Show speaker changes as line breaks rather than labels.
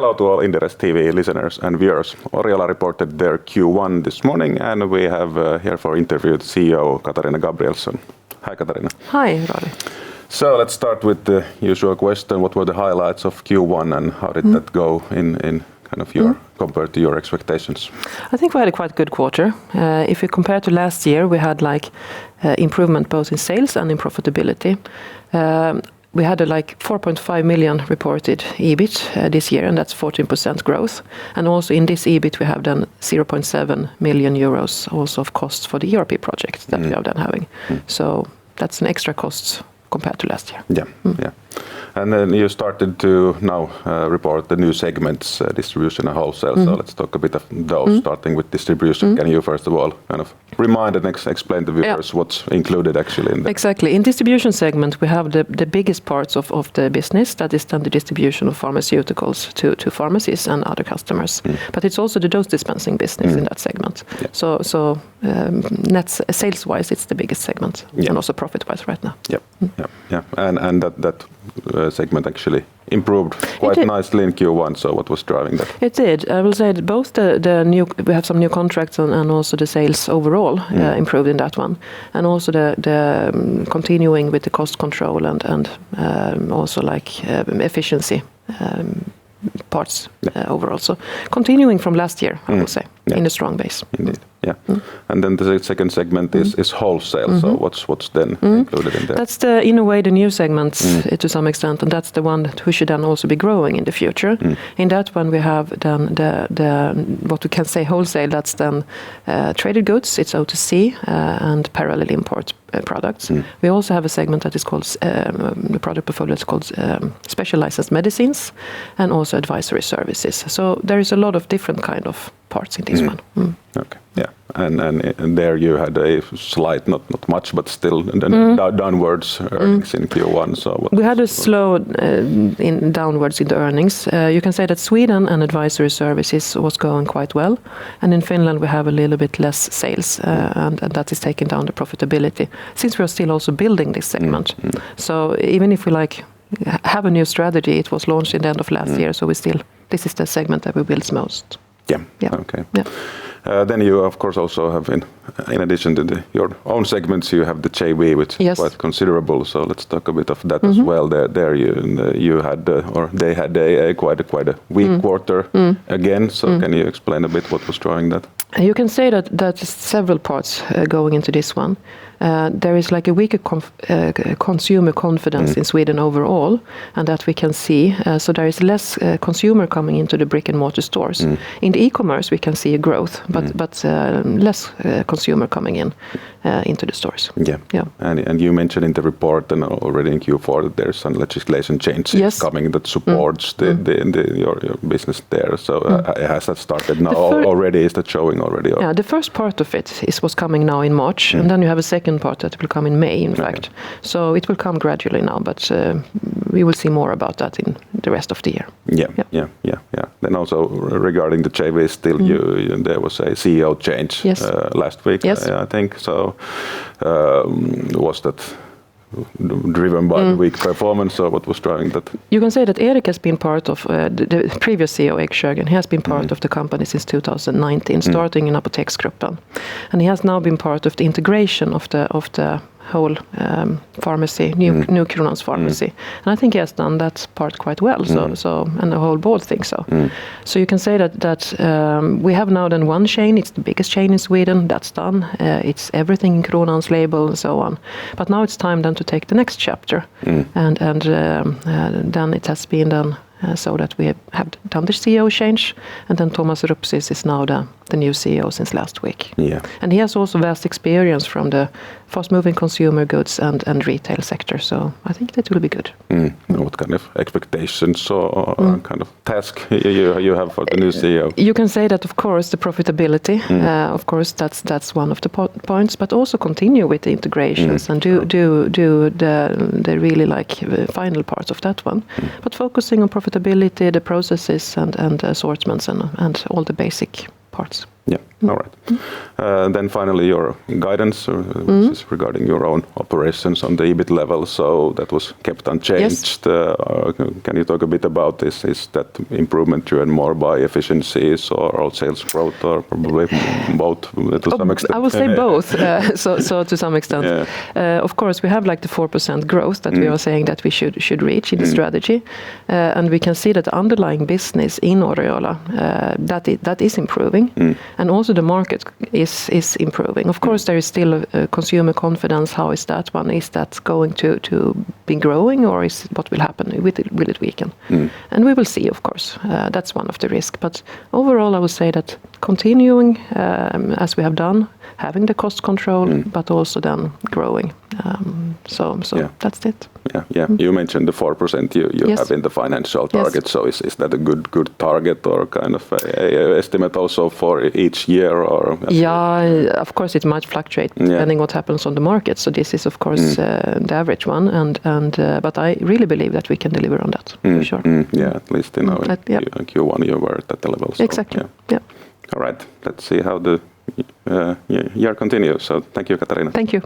Hello to all inderesTV listeners and viewers. Oriola reported their Q1 this morning, and we have here for interview the CEO Katarina Gabrielson. Hi, Katarina.
Hi, Rauli.
So let's start with the usual question. What were the highlights of Q1 and how did that go in kind of your compared to your expectations?
I think we had a quite good quarter. If you compare to last year, we had improvement both in sales and in profitability. We had 4.5 million reported EBIT this year, and that's 14% growth. And also in this EBIT, we have done 0.7 million euros also of costs for the ERP project that we have done having. So that's an extra cost compared to last year.
Yeah. And then you started to now report the new segments, distribution and wholesale. So let's talk a bit of those, starting with distribution. Can you first of all kind of remind and explain to viewers what's included actually in that?
Exactly. In distribution segment, we have the biggest parts of the business, that is then the distribution of pharmaceuticals to pharmacies and other customers. But it's also the dose dispensing business in that segment. Yeah. So net sales-wise, it's the biggest segment, and also profit-wise right now.
Yeah. And that segment actually improved quite nicely in Q1. So what was driving that?
It did. I will say that both the new, we have some new contracts and also the sales overall improved in that one, and also the continuing with the cost control and also efficiency parts overall. So continuing from last year, I will say, in a strong base.
Indeed. Yeah. And then the second segment is wholesale. So what's then included in there?
That's in a way the new segment to some extent, and that's the one that we should then also be growing in the future. In that one we have done the what we can say wholesale. That's then traded goods. It's O2C and parallel import products. We also have a segment that is called the product portfolio is called special licensed medicines and also advisory services. So there is a lot of different kind of parts in this one.
Okay. Yeah. And there you had a slight, not much, but still downwards earnings in Q1. So
we had a slow downwards in the earnings. You can say that Sweden and advisory services was going quite well, and in Finland we have a little bit less sales, and that is taking down the profitability. Since we are still also building this segment, so even if we have a new strategy, it was launched in the end of last year. So this is the segment that we build most.
Yeah. Okay. Yeah. Then you, of course, also have, in addition to your own segments, you have the JV, which is quite considerable. So let's talk a bit of that as well. There you had, or they had quite a weak quarter again. So can you explain a bit what was driving that?
You can say that several parts going into this one. There is a weaker consumer confidence in Sweden overall, and that we can see. So there is less consumer coming into the brick and mortar stores. In the e-commerce, we can see a growth, but less consumer coming into the stores. Yeah.
And you mentioned in the report and already in Q4 that there's some legislation changes coming that supports your business there. So has that started now already? Is that showing already?
Yeah, the first part of it was coming now in March, and then you have a second part that will come in May, in fact. So it will come gradually now, but we will see more about that in the rest of the year.
Yeah. Then also regarding the JV, still there was a CEO change last week, I think. So was that driven by the weak performance, or what was driving that?
You can say that Erik has been part of the previous CEO, Erik Sjögren. He has been part of the company since 2019, starting in Apoteksgruppen, and he has now been part of the integration of the whole pharmacy, new Kronans pharmacy, and I think he has done that part quite well. So and the whole board thinks so. So you can say that we have now done one chain. It's the biggest chain in Sweden. That's done. It's everything in Kronans label and so on. But now it's time then to take the next chapter, and then it has been done. So that we have done the CEO change, and then Thomas Rupsis is now the new CEO since last week. Yeah. And he has also vast experience from the fast-moving consumer goods and retail sector, so I think that will be good.
What kind of expectations or kind of task you have for the new CEO?
You can say that, of course, the profitability, of course, that's one of the points, but also continue with the integrations and do the really final parts of that one. But focusing on profitability, the processes and the assortments and all the basic parts.
Yeah, all right. Then finally, your guidance is regarding your own operations on the EBIT level. So that was kept unchanged.
Yes.
Can you talk a bit about this? Is that improvement driven more by efficiencies or sales growth, or probably both to some extent?
I would say both. So to some extent, of course, we have like the 4% growth that we are saying that we should reach in the strategy, and we can see that the underlying business in Oriola that is improving. And also the market is improving. Of course, there is still consumer confidence. How is that one? Is that going to be growing, or is what will happen? Will it weaken? And we will see, of course. That's one of the risks. But overall, I would say that continuing as we have done, having the cost control, but also then growing. So that's it.
Yeah. You mentioned the 4% you have in the financial target. So is that a good target, or kind of a estimate also for each year? Or
of course it might fluctuate depending what happens on the market. So this is of course the average one, and but I really believe that we can deliver on that for sure.
Yeah, at least in Q1 you were at that level. So,
exactly. Yeah.
All right. Let's see how the year continues. So thank you, Katarina.
Thank you.